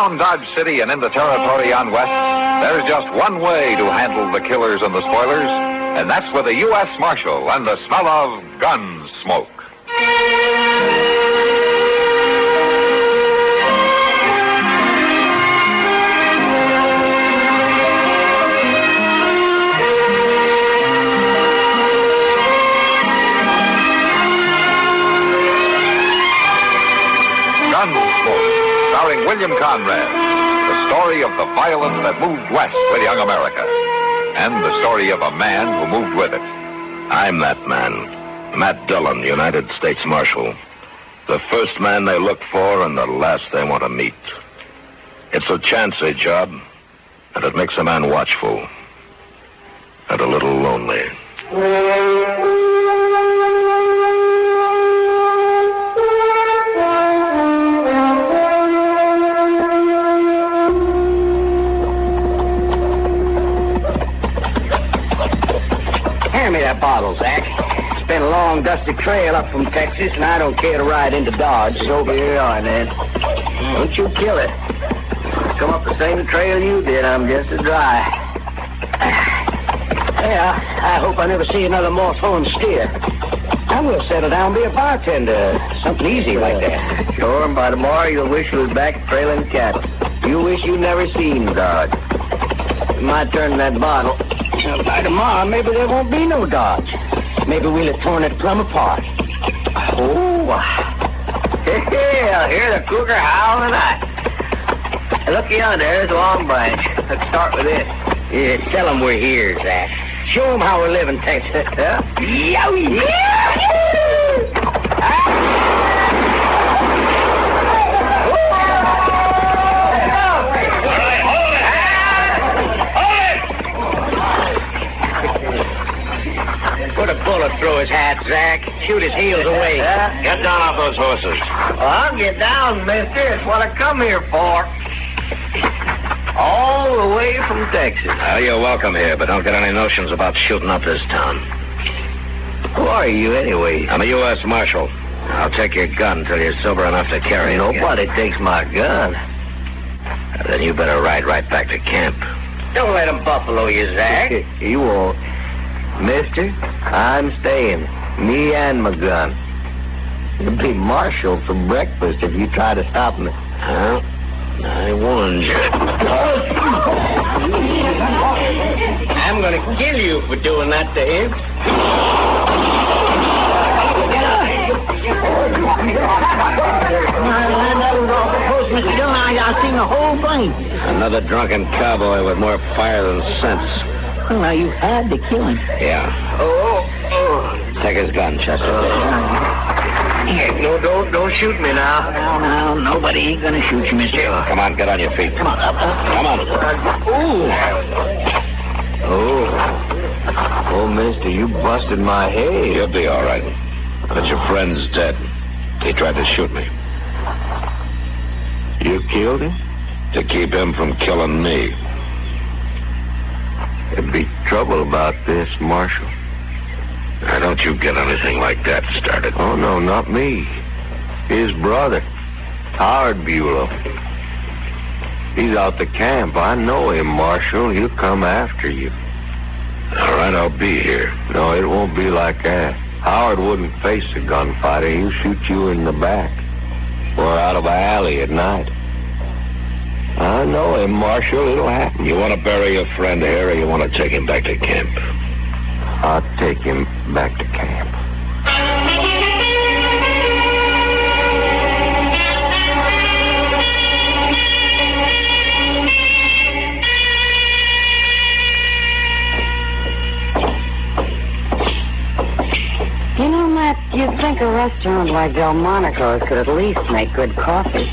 around Dodge City and into territory on west, there's just one way to handle the killers and the spoilers, and that's with a U.S. Marshal and the smell of Gunsmoke. Gunsmoke, starring William Conrad, the story of the violence that moved west with young America, and the story of a man who moved with it. I'm that man, Matt Dillon, United States Marshal. The first man they look for and the last they want to meet. It's a chancy job, and it makes a man watchful and a little lonely. Hand me that bottle, Zach. It's been a long, dusty trail up from Texas, and I don't care to ride into Dodge. So here you are, then. Don't you kill it. Come up the same trail you did. I'm just as dry. Yeah, I hope I never see another moss-horn steer. I will settle down and be a bartender. Something easy like that. Sure, and by tomorrow you'll wish you was back trailing cattle. You wish you'd never seen Dodge. My turn in that bottle. By tomorrow, maybe there won't be no Dodge. Maybe we'll have torn it plumb apart. Oh, hey, I'll hear the cougar howl tonight. Look yonder, there's a long branch. Let's start with this. Yeah, tell them we're here, Zach. Show them how we're living, Texas. Huh? Yowie! Put a bullet through his hat, Zach. Shoot his heels away. Get down off those horses. Well, I'll get down, mister. It's what I come here for. All the way from Texas. Well, you're welcome here, but don't get any notions about shooting up this town. Who are you, anyway? I'm a U.S. Marshal. I'll take your gun till you're sober enough to carry it. Nobody takes my gun. Then you better ride right back to camp. Don't let them buffalo you, Zach. You won't. Mister, I'm staying. Me and my gun. You'll be marshaled for breakfast if you try to stop me. Well, I warned you. I'm going to kill you for doing that to him. I've seen the whole thing. Another drunken cowboy with more fire than sense. Well, now, you had to kill him. Yeah. Oh. Take his gun, Chester. No, don't shoot me now. No, nobody ain't gonna shoot you, mister. Come on, get on your feet. Come on, up. Come on. Oh, mister, you busted my head. You'll be all right. But your friend's dead. He tried to shoot me. You killed him? To keep him from killing me. There'd be trouble about this, Marshal. Now, don't you get anything like that started. Oh, no, not me. His brother, Howard Bulow. He's out the camp. I know him, Marshal. He'll come after you. All right, I'll be here. No, it won't be like that. Howard wouldn't face a gunfighter. He'll shoot you in the back or out of an alley at night. I know him, Marshal. It'll happen. You want to bury your friend here, or you want to take him back to camp? I'll take him back to camp. You know, Matt, you'd think a restaurant like Delmonico's could at least make good coffee,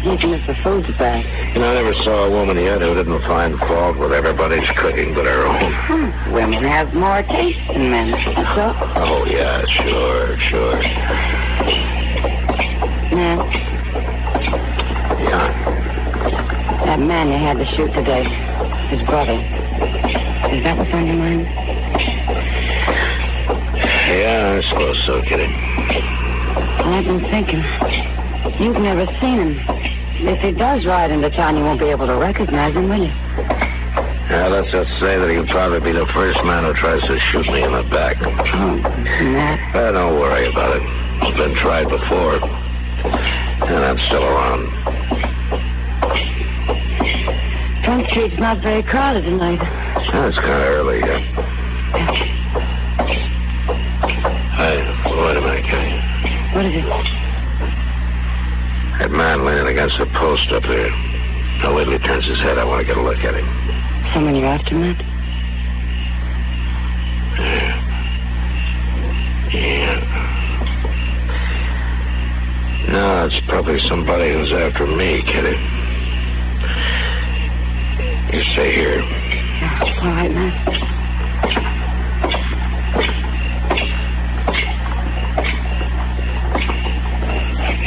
even if the food's bad. You know, I never saw a woman yet who didn't find fault with everybody's cooking but her own. Women have more taste than men, that's all. Oh, yeah, sure. Matt, Yeah. that man you had to shoot today, his brother, is that what's on your mind? Yeah, I suppose so, Kitty. Well, I've been thinking. You've never seen him. If he does ride into town, you won't be able to recognize him, will you? Yeah, let's just say that he'll probably be the first man who tries to shoot me in the back. Oh, Matt. Don't worry about it. It's been tried before. And I'm still around. Front Street's not very crowded tonight. It's kind of early yet. Hey, wait a minute, Kitty. What is it? That man leaning against the post up there. Now, wait till he turns his head. I want to get a look at him. Someone you're after, Matt? Yeah. No, it's probably somebody who's after me, Kitty. You stay here. Yeah, all right, Matt.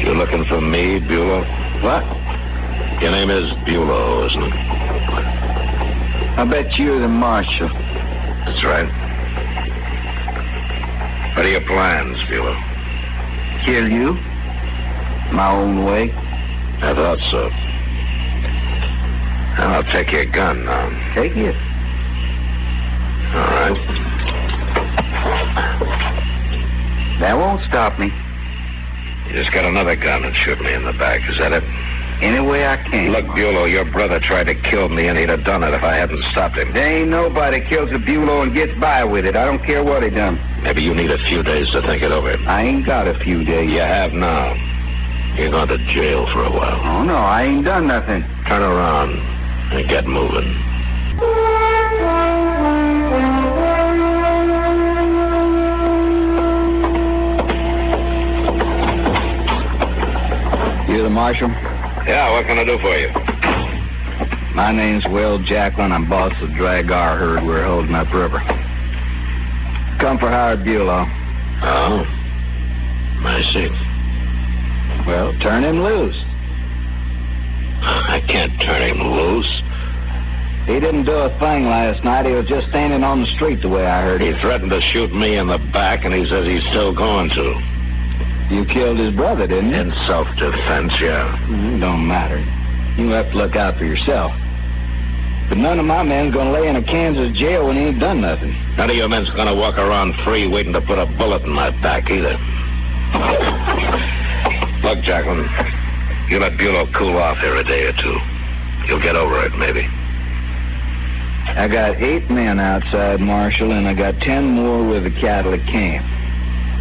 You looking for me, Bulow? What? Your name is Bulow, isn't it? I bet you're the marshal. That's right. What are your plans, Bulow? Kill you? My own way? I thought so. Well, I'll take your gun now. Take it. All right. That won't stop me. You just got another gun and shoot me in the back. Is that it? Any way I can. Look, Bulow, your brother tried to kill me, and he'd have done it if I hadn't stopped him. There ain't nobody kills a Bulow and gets by with it. I don't care what he done. Maybe you need a few days to think it over. I ain't got a few days. You have now. You're going to jail for a while. Oh, no, I ain't done nothing. Turn around and get moving. You the marshal? Yeah, what can I do for you? My name's Will Jacklin. I'm boss of the drag R herd we're holding upriver. Come for Howard Bulow. Oh? I see. Well, turn him loose. I can't turn him loose. He didn't do a thing last night. He was just standing on the street the way I heard He it. threatened to shoot me in the back, and he says he's still going to. You killed his brother, didn't you? In self-defense, yeah. It don't matter. You have to look out for yourself. But none of my men's gonna lay in a Kansas jail when he ain't done nothing. None of your men's gonna walk around free waiting to put a bullet in my back, either. Look, Jacqueline, you let Bulow cool off here a day or two. You'll get over it, maybe. I got 8 men outside, Marshal, and I got 10 more with the cattle at camp.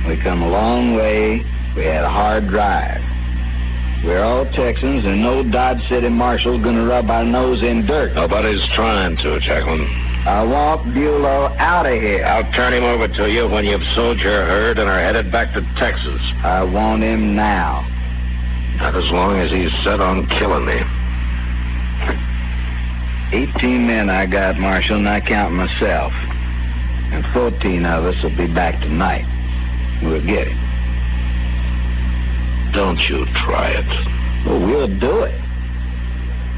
We come a long way. We had a hard drive. We're all Texans, and no Dodge City marshal's gonna rub our nose in dirt. Nobody's trying to, Jacqueline. I want Bulow out of here. I'll turn him over to you when you've sold your herd and are headed back to Texas. I want him now. Not as long as he's set on killing me. 18 men I got, Marshal, not counting myself. And 14 of us will be back tonight. We'll get him. Don't you try it. Well, we'll do it.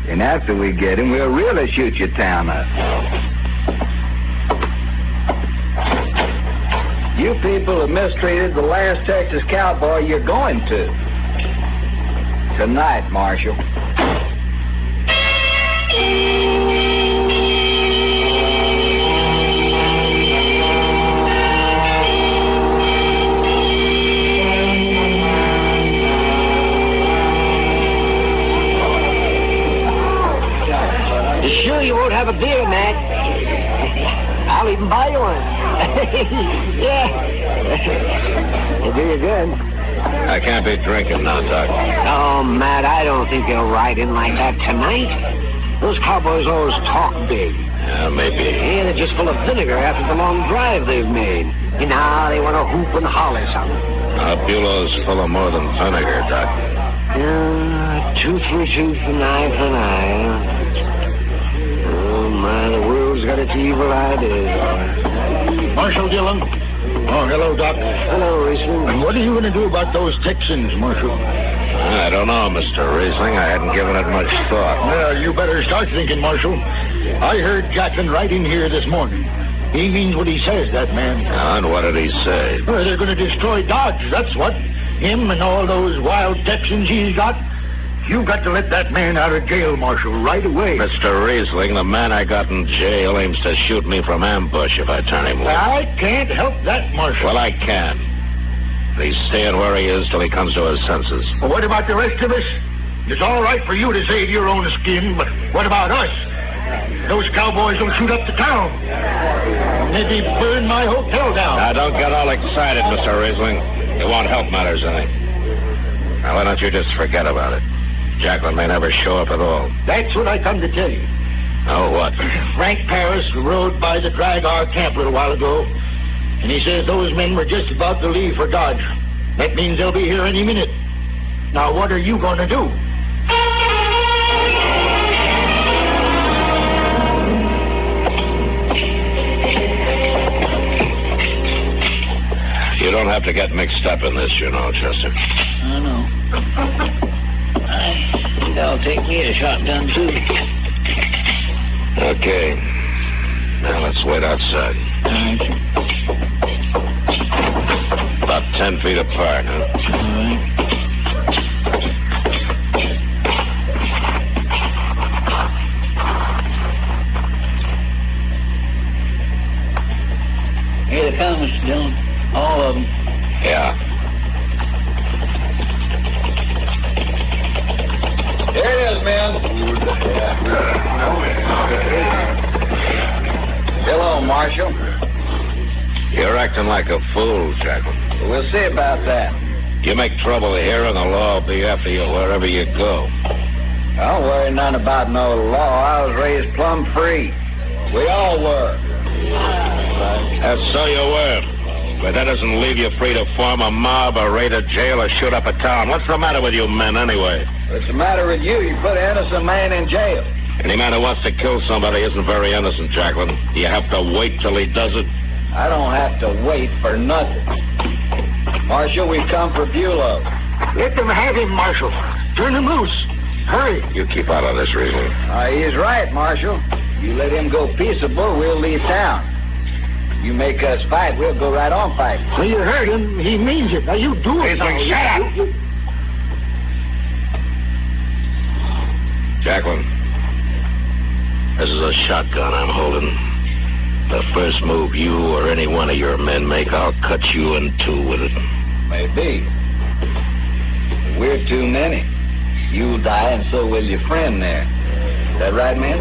And after we get him, we'll really shoot your town up. You people have mistreated the last Texas cowboy you're going to. Tonight, Marshal. You sure you won't have a beer, Matt? I'll even buy you one. Yeah. It'll do you good. I can't be drinking now, Doc. Oh, Matt, I don't think they'll ride in like that tonight. Those cowboys always talk big. Yeah, maybe. Yeah, they're just full of vinegar after the long drive they've made. And now they want to hoop and holler something. Bulow's full of more than vinegar, Doc. Tooth for tooth and eye for an eye. Oh, my, the world's got its evil ideas. Marshal Dillon. Oh, hello, Doc. Hello, Riesling. And what are you going to do about those Texans, Marshal? I don't know, Mr. Riesling. I hadn't given it much thought. Well, you better start thinking, Marshal. I heard Jackson right in here this morning. He means what he says, that man. And what did he say? Well, they're going to destroy Dodge, that's what. Him and all those wild Texans he's got. You got to let that man out of jail, Marshal, right away. Mr. Riesling, the man I got in jail aims to shoot me from ambush if I turn him loose. I can't help that, Marshal. Well, I can. He's staying where he is till he comes to his senses. Well, what about the rest of us? It's all right for you to save your own skin, but what about us? Those cowboys will shoot up the town. Maybe burn my hotel down. Now, don't get all excited, Mr. Riesling. It won't help matters any. Now, why don't you just forget about it? Jacqueline may never show up at all. That's what I come to tell you. Oh, what? Frank Paris rode by the drag our camp a little while ago, and he says those men were just about to leave for Dodge. That means they'll be here any minute. Now, what are you going to do? You don't have to get mixed up in this, you know, Chester. I know. I think I'll take me a shotgun, too. Okay. Now, let's wait outside. All right. About 10 feet apart, huh? All right. Here they come, Mr. Dillon. All of them. Yeah. Here it is, men. Hello, Marshal. You're acting like a fool, Jacqueline. We'll see about that. You make trouble here, and the law will be after you wherever you go. Don't worry none about no law. I was raised plumb free. We all were. That's so you were. But that doesn't leave you free to form a mob or raid a jail or shoot up a town. What's the matter with you men, anyway? What's the matter with you? You put an innocent man in jail. Any man who wants to kill somebody isn't very innocent, Jacqueline. You have to wait till he does it. I don't have to wait for nothing. Marshal, we've come for Bulow. Let them have him, Marshal. Turn him loose. Hurry. You keep out of this, Riesling. He's right, Marshal. You let him go peaceable, we'll leave town. You make us fight, we'll go right on fighting. Well, you heard him. He means it. Now, you do it. Riesling, shut up. Jacqueline, this is a shotgun I'm holding. The first move you or any one of your men make, I'll cut you in two with it. Maybe. We're too many. You'll die, and so will your friend there. Is that right, man?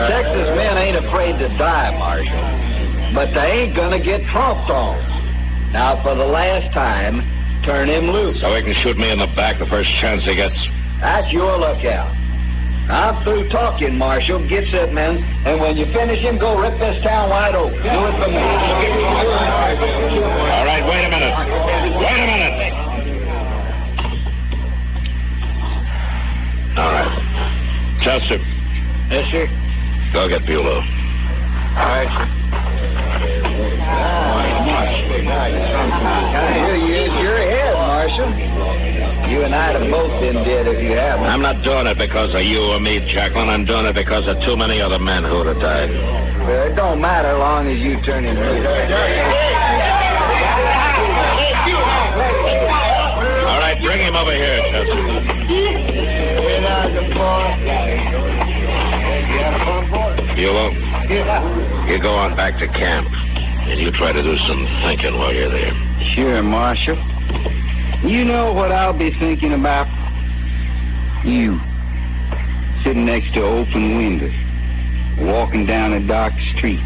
Texas men ain't afraid to die, Marshal. But they ain't gonna get tromped on. Now, for the last time, turn him loose. So he can shoot me in the back the first chance he gets. That's your lookout. I'm through talking, Marshal. Get set, men. And when you finish him, go rip this town wide open. Do it for me. All right, wait a minute. Wait a minute. All right. Chester. Yes, sir. Go get Bulow. All right, sir. Here you is. You're ahead, Marshal. You and I'd have both been dead if you hadn't. I'm not doing it because of you or me, Jacqueline. I'm doing it because of too many other men who would have died. Well, it don't matter long as you turn him loose. All right, bring him over here, Chester. Bulow, you go on back to camp, and you try to do some thinking while you're there. Sure, Marshal. You know what I'll be thinking about? You, sitting next to open windows, walking down a dark street.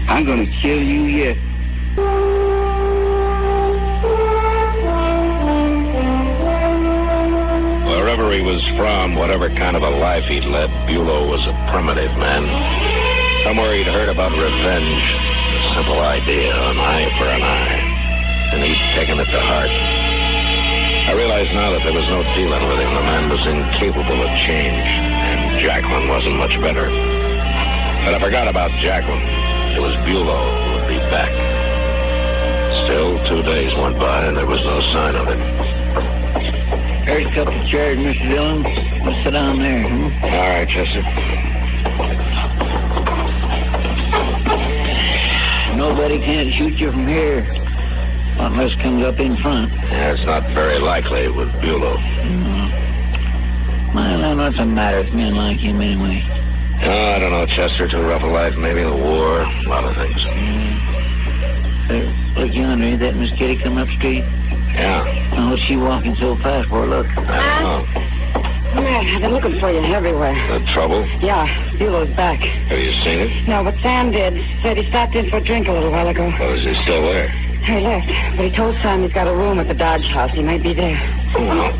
I'm gonna kill you yet. Wherever he was from, whatever kind of a life he'd led, Bulow was a primitive man. Somewhere he'd heard about revenge, a simple idea, an eye for an eye. And he'd taken it to heart. I realize now that there was no dealing with him. The man was incapable of change, and Jacqueline wasn't much better. But I forgot about Jacqueline. It was Bulow who would be back. Still, 2 days went by, and there was no sign of him. There's a couple of chairs, Mr. Dillon. Let's sit down there, All right, Chester. Nobody can't shoot you from here. Unless comes up in front. Yeah, it's not very likely with Bulow. Well, then what's the matter with men like him anyway? Oh, I don't know, Chester. Too rough a life, maybe the war, a lot of things. Look yonder, ain't that Miss Kitty coming up street? Yeah. Oh, what's she walking so fast for? Look. I don't know. Matt, I've been looking for you everywhere. The trouble? Yeah, Bulow's back. Have you seen it? No, but Sam did. Said he stopped in for a drink a little while ago. Well, is he still there? He left, but he told Sam he's got a room at the Dodge House. He might be there. Well,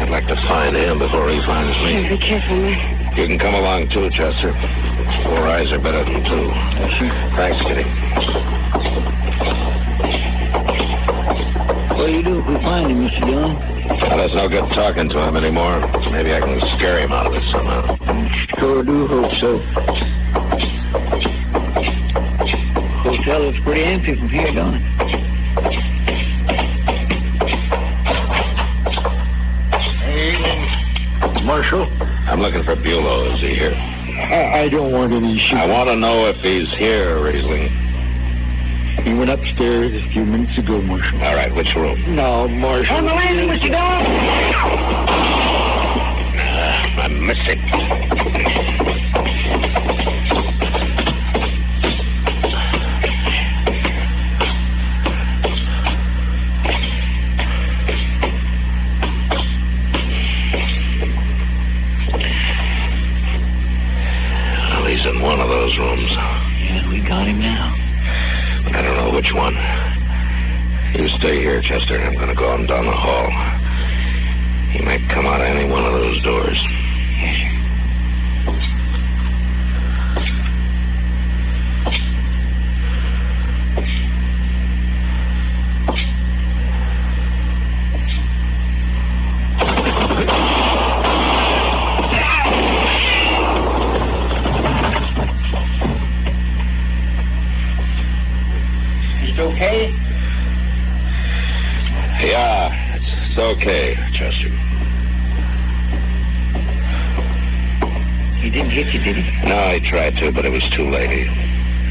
I'd like to find him before he finds me. Be careful, Matt. You can come along, too, Chester. 4 eyes are better than 2. Thanks, Kitty. What do you do if we find him, Mr. Dillon? Well, there's no good talking to him anymore. Maybe I can scare him out of it somehow. Sure do hope so. Hotel looks pretty empty from here, don't it? Evening, Marshal. I'm looking for Bulow. Is he here? I don't want any shit. I want to know if he's here, Riesling. He went upstairs a few minutes ago, Marshal. All right, which room? No, Marshal. On the landing, Mr. Dillon. I missed it. Well, he's in one of those rooms. Yeah, we got him now. I don't know which one. You stay here, Chester. I'm going to go on down the hall. He might come out of any one of those doors. Yes, sir. Okay? Yeah, it's okay, Chester. He didn't hit you, did he? No, he tried to, but it was too late.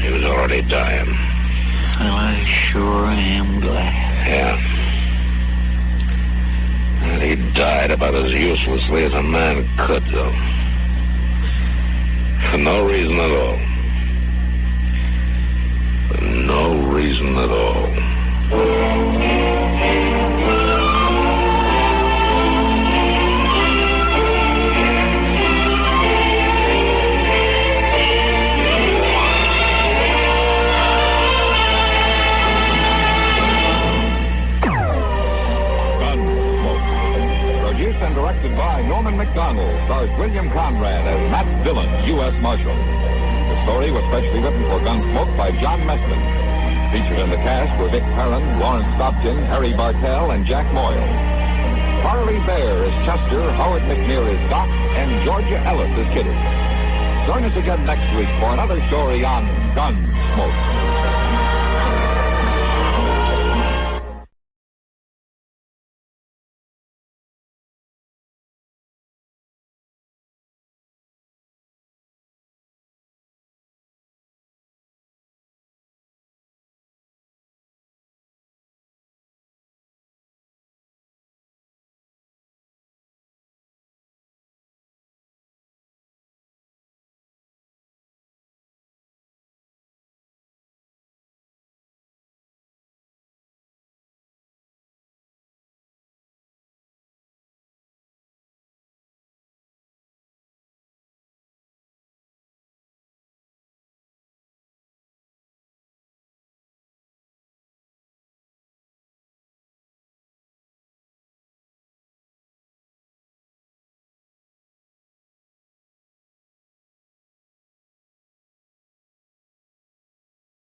He was already dying. Well, I sure am glad. Yeah. And he died about as uselessly as a man could, though. For no reason at all. For no reason at all. Gunsmoke. Produced and directed by Norman MacDonnell, stars William Conrad as Matt Dillon, U.S. Marshal. The story was specially written for Gunsmoke by John Meston. Featured in the cast were Vic Perrin, Lawrence Dobkin, Harry Bartell, and Jack Moyle. Parley Baer is Chester, Howard McNear is Doc, and Georgia Ellis is Kitty. Join us again next week for another story on Gunsmoke.